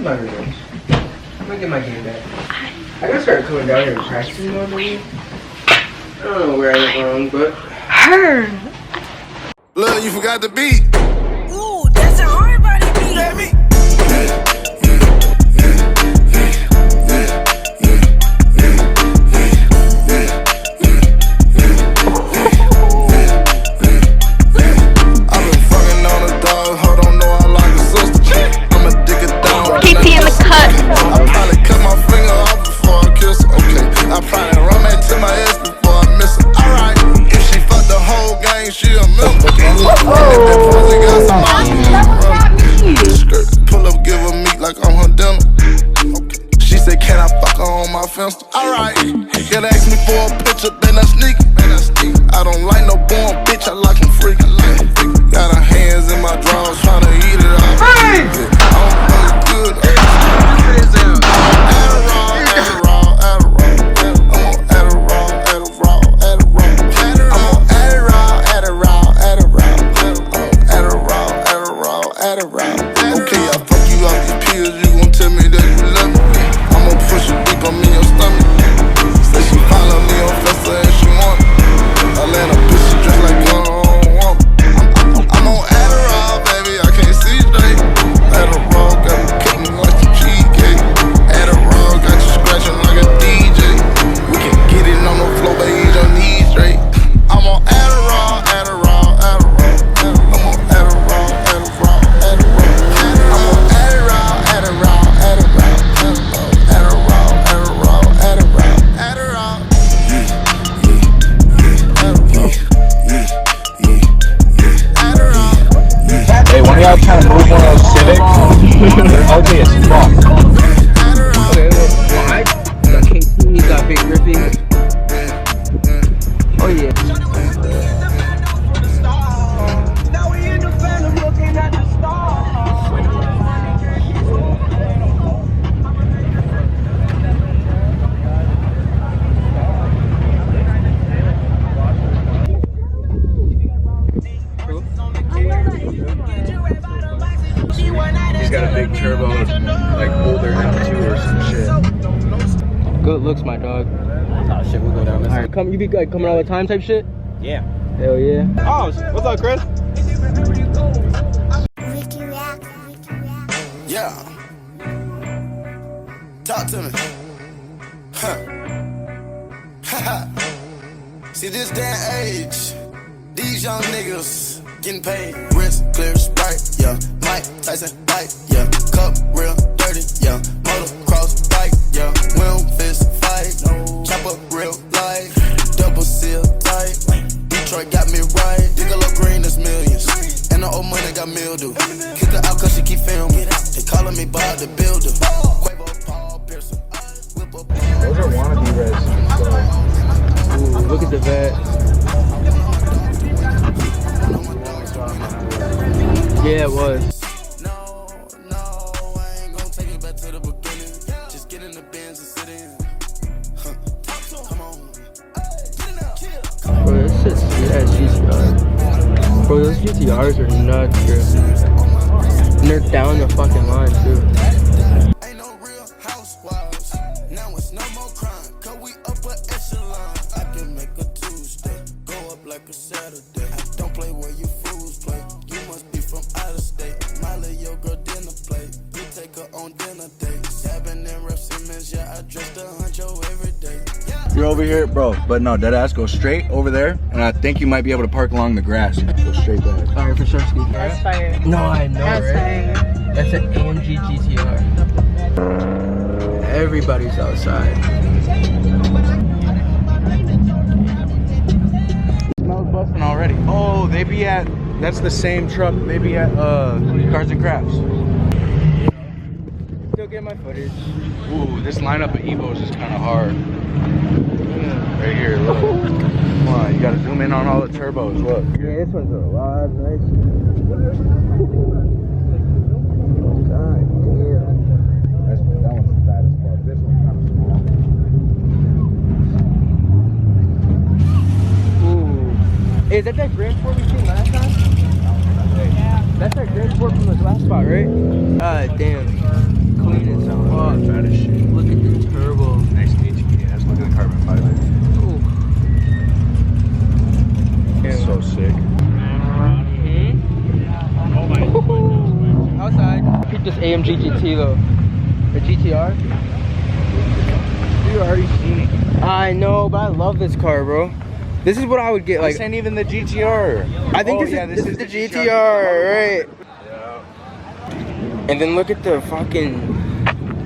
Where's my revenge? I'm gonna get my game back. I gotta start coming down here and practicing more, maybe. I don't know where I went wrong, but... Her! Look, you forgot the beat. Ooh, that's a hard body beat. Let me. Alright, gotta ask me for a picture, then I sneak. I don't like no born bitch, I like them freak. Got her hands in my drawers, tryna eat it all. I don't feel good. Okay, I fuck you off these pills, you gon' tell me that you love me. I'ma push it deep, I'm in your stomach. Say she follow me on Festa and she want it. I let her bitch, she dress like you don't want it. I'm on Adderall, baby, I can't see straight. Adderall got me cutting like a cheesecake. Adderall got you scratching like a DJ. We can get it on the floor, baby, eat your knees straight. I'm on Adderall, Adderall, Adderall. I'm on Adderall, Adderall, Adderall. I'm on Adderall, Adderall, Adderall. Hey, one of y'all kind of move one of those Civic? OJ is fucked. Okay, well, I got KT, got Big Griffin. Oh, yeah. He's got a big turbo, like older M2 or some shit. Good looks, my dog. Oh shit, we'll go down this. Alright, you be like coming all the time type shit? Yeah. Hell yeah. Oh, what's up, Chris? Yeah. Talk to me. Huh. See, this day and age, these young niggas getting paid. Wrist clear, Sprite, yeah. Mike Tyson bite, yeah. Cup real dirty, yeah. Motocross bike, yeah. We don't fist fight, chopper real light. Double seal tight. Detroit got me right. Diggalo Green is millions. And the old money got mildew. Kick her out cause she keep filming. They calling me Bob the Builder. Quavo, Paul Pearson. Those are wannabe reds. Ooh, look at the vet. Yeah, it was. No, I ain't gonna take it back to the beginning. Just get in the Benz and sit in. Come on. Bro, this shit's yeah, GTR. Bro, those GTRs are nuts, bro. And they're down the fucking line, too. Ain't no real housewives. Now it's no more crime. Cause we upper echelon. I can make a Tuesday go up like a Saturday. I don't play where you fools play. You must be from out of state. Miley, your girl dinner plate. You take her on dinner dates. Dabbing in Rep Simmons, yeah, I dress the honcho every day. You're over here, bro. But no, dead ass, go straight over there. And I think you might be able to park along the grass. Go straight there. Alright, for sure, Ski. That's fire. No, I know, That's right? fire. That's an AMG GTR. Everybody's outside. Smells busting already. Oh, they be at, that's the same truck. They be at Cars and Crafts. Still get my footage. Ooh, this lineup of Evos is kind of hard. Right here, look. Come on, you gotta zoom in on all the turbos, look. Yeah, this one's a lot nicer. God damn. That one's fat as fuck. This one's kind of small. Ooh. Hey, is that Grand Sport we seen last time? Yeah. That's that Grand Sport from the last spot, right? God damn. Clean GTT though. The GTR. You already seen it. I know, but I love this car, bro. This is what I would get. Like, This ain't even the GTR. I think this is the GTR, right? Yeah. And then look at the fucking.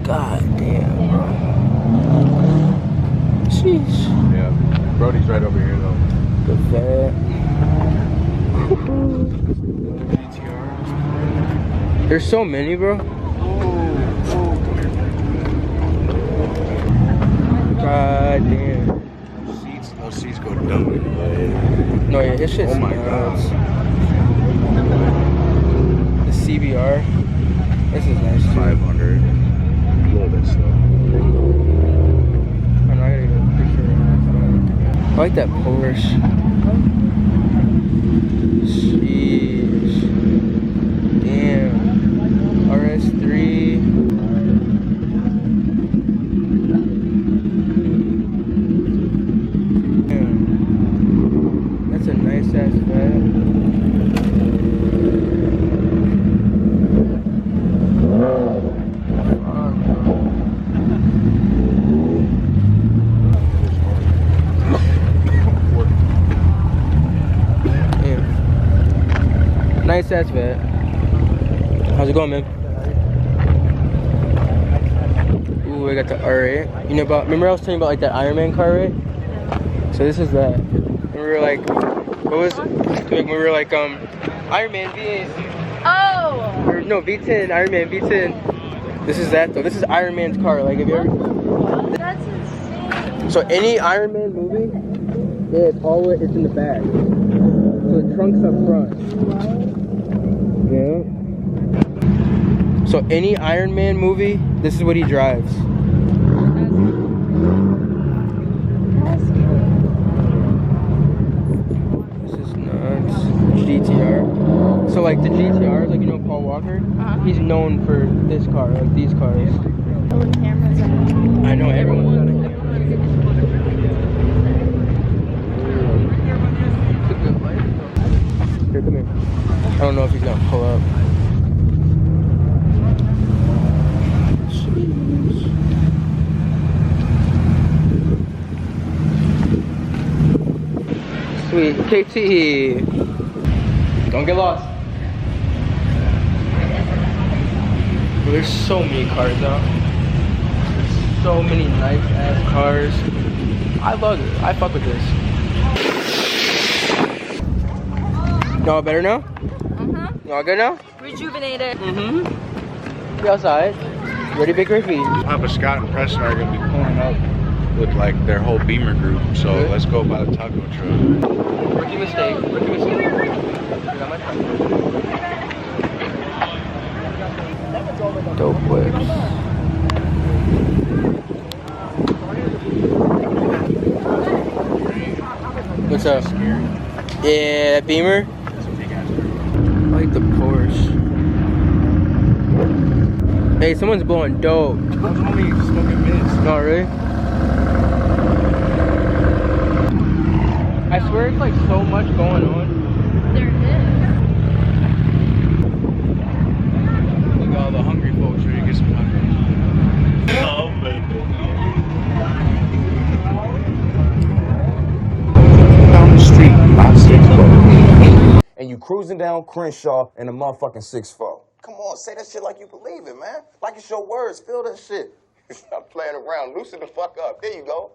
God damn, bro. Sheesh. Yeah. Brody's right over here though. The vet. GTR. There's so many, bro. God damn. Those seats go dumb. No, yeah, this shit's Oh my nuts. The CBR. This is nice. 500. A little bit slow. I'm not gonna get a picture. I like that Porsche. Sheesh. Damn. RS3. Damn. That's a nice ass bed. Nice ass vet. How's it going, man? Ooh, I got the R8. You know about? Remember I was telling you about like that Iron Man car, right? So this is that. And we were like, what was? Like, we were like, Iron Man V8. Oh! Or no, V10. Iron Man V10. This is that though. This is Iron Man's car. Like, have you ever? That's insane. So any Iron Man movie, it's in the back. So the trunk's up front. Yeah. So any Iron Man movie, this is what he drives. This is nuts. GTR. So like the GTR, like you know Paul Walker, he's known for this car, like these cars. Cameras I know everyone's got a camera. Here, come here. I don't know if he's gonna pull up. Sweet. KT. Don't get lost. Well, there's so many cars out. There's so many nice ass cars. I love it. I fuck with this. Y'all better now? Y'all good now? Rejuvenated. Be outside. Ready, Big Riffy? Papa Scott and Preston are gonna be pulling up with like their whole Beamer group. So Good. let's go by the taco truck. Rookie mistake. Rookie mistake. Got my time. Dope whips. What's up? Yeah, that Beamer. I like the Porsche. Hey, someone's blowing dope. I was only smoking mints. No, really? I swear it's like so much going on. There it Look at all the hungry folks ready to get some tacos. Oh, baby. Down the street, about 6 and you cruising down Crenshaw in a motherfucking 6'4". Come on, say that shit like you believe it, man. Like it's your words. Feel that shit. Stop playing around. Loosen the fuck up. There you go.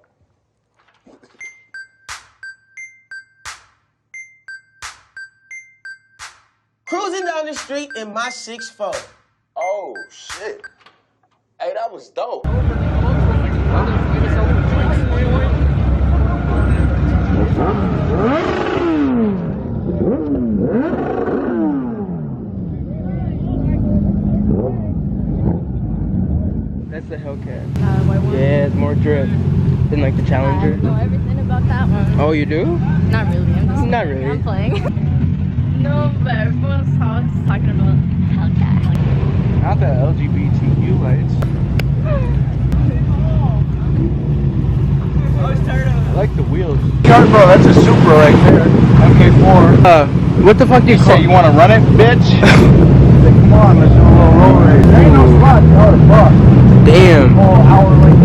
Cruising down the street in my 6'4". Oh, shit. Hey, that was dope. That's the Hellcat. Yeah, it's more drip than like the Challenger. I know everything about that one. Oh, you do? Not really. I'm just Not really. I'm playing. No, but everyone's talking about Hellcat. Not the LGBTQ lights. I like the wheels. Bro, that's a Supra right there. MK4. What the fuck do you call Say you want to run it, bitch? Say, come on, let's go. little roll race. There ain't no slots, y'all the fuck. Damn. Whole hour late.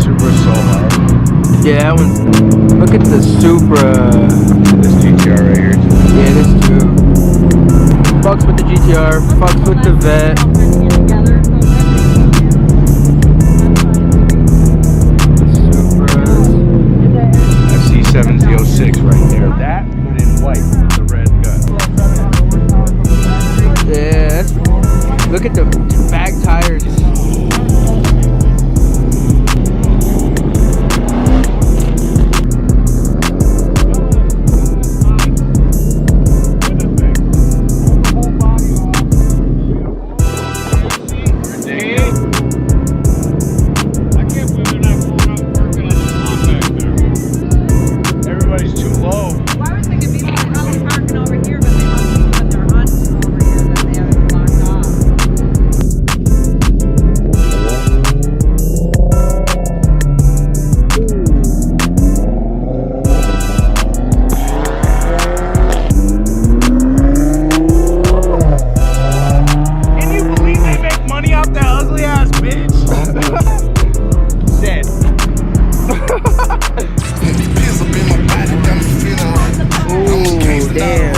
Supra's so hard. Yeah, that one's. Look at the Supra. This GTR right here. Yeah, this too. Fucks with the GTR. Fucks with the Vet. Supras. A C7Z06 right there. That, but in white with the red gut. Yeah, that's, look at the bag tires. Everybody's too low. Well, I was thinking people are probably parking over here, but they must be when they're hunting over here that they have it blocked off. Can you believe they make money off that ugly ass bitch? Dead. Pills up in my body, got me feeling right. Ooh, damn.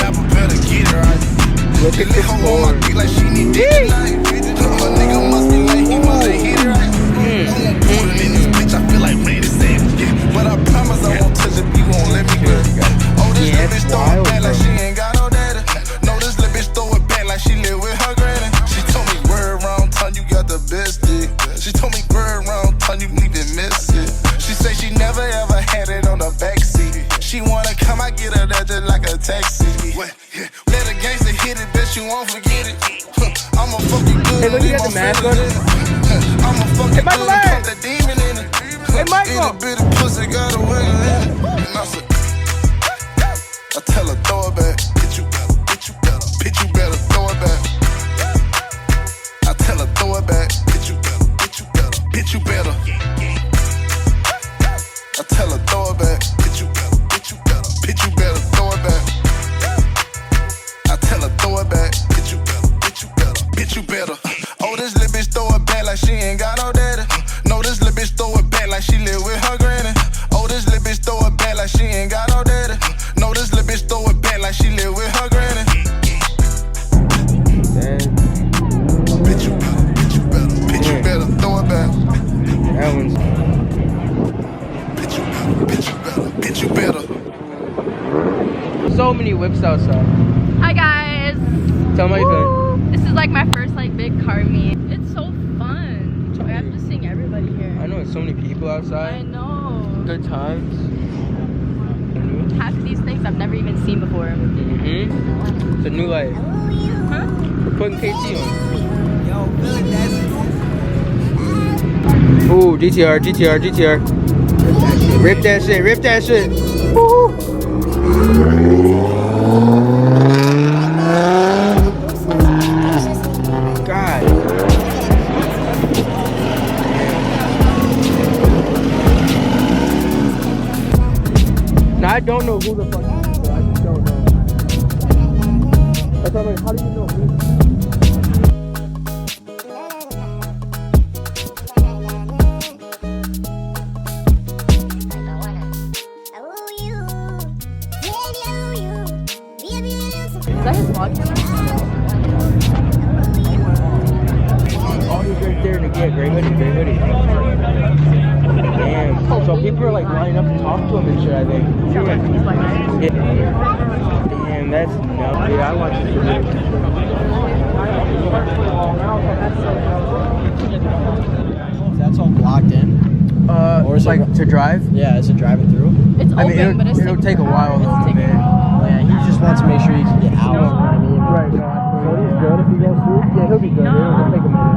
Look at this floor. Like she need dick tonight. My nigga must be like he must have hit it right. I'm pulling in this bitch, I feel like Randy Savage. Yeah, but I promise I won't touch it, you won't let me go. Oh, this Yeah, little bitch it's throw wild, it back like bro. she ain't got no daddy. No, this little bitch throw it back like she live with her granny. She told me word around town, you got the best dick. She told me word around town, you need to miss it. She say she never ever had it on the backseat. She wanna come, I get her there just like a taxi. Let a gangster hit it, bet you won't forget it. I'ma fuck you good. Hey, look, you got the mask on. I'ma fuck you Michael, good, hey! pump the demon in it. Hey, Michael! Itty bitty pussy got a wiggle in it. And I said, I tell her throw it back. Bitch, you better, bitch, you better, bitch, you better throw it back. I tell her throw it back. Bitch, you better, bitch, you better, bitch, you better. I tell her throw it back. Bitch, you better, bitch, you better, bitch, you better throw it back. I tell her throw it back. Bitch, you better, bitch, you better, bitch, you better. Oh, this little bitch throw it back like she ain't got no daddy. No, this little bitch throw it back like she live with her granny. Oh, this little bitch throw it back like she ain't got no daddy. No, this little bitch throw it back like she live with her granny. Damn. Bitch, you better, bitch, you better, bitch, you better throw it back. That one's. Bitch, you better, bitch, you better, bitch, you better. So many whips outside. Hi guys. Tell me how you feeling. This is like my first like big car meet. It's so fun. I'm just seeing everybody here. I know it's so many people I outside. know. Good times. Half of these things I've never even seen before. Mm-hmm. It's a new life. Huh? We're putting KT on. Ooh, GTR, GTR, GTR. Rip that shit, rip that shit. Woo-hoo. God. Now I don't know who the fuck he is, but I just don't know. That's why I'm like, how do you know who? Is that his vlog camera? Oh, he's right there to get gray hoodie, gray hoodie. Damn. So people are like lining up to talk to him and shit, I think. Yeah. Damn, that's nuts. Yeah, I watch this video. That's all blocked in. Or is it like to drive? Yeah, is it driving through? It's open, I mean, but it's it'll take a while though, It's taking a man. while. Yeah, he just wants to make sure he can get out. You know what I mean? Right, no, so he's good if he goes through? Yeah, he'll be good. It'll take a minute.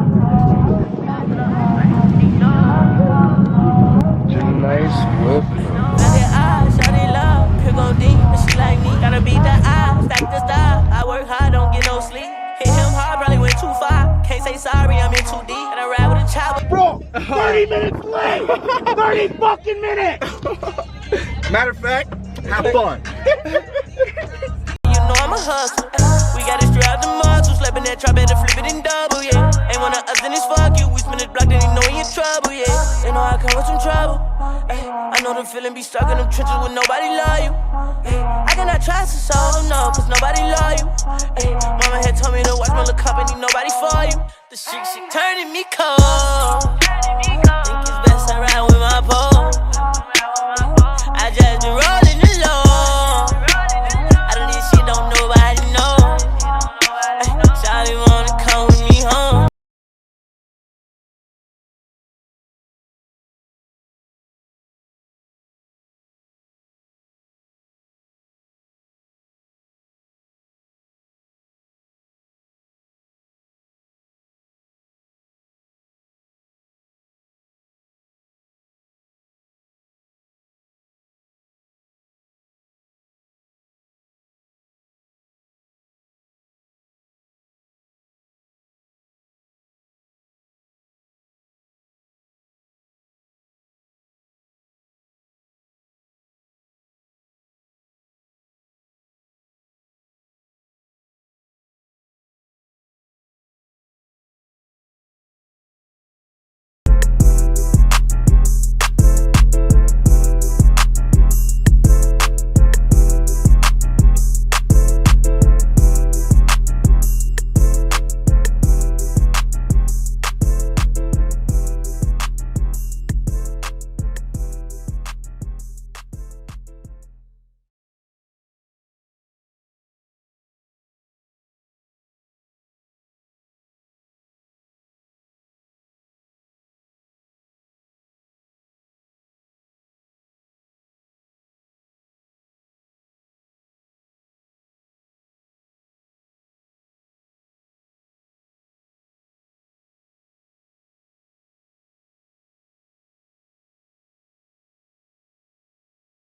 Nice whip. Gotta beat the eye, stack the style. I work hard, don't get no sleep. Hit him hard, probably went too far. Can't say sorry, I'm in too deep. And I ride with a child. Bro, 30 minutes late! 30 fucking minutes! Matter of fact, Have fun. You know I'm a hustler. We gotta strap the muscles, slapping that trap, better flip it and double, yeah. Ain't one of us in this fuck you. We spin it block, then you know you in trouble, yeah. They know I come with some trouble. I know the feeling be stuck in them trenches with nobody love you. I cannot trust a soul, no, cause nobody love you. Mama had told me to watch my little company, nobody for you. The shit turning me cold.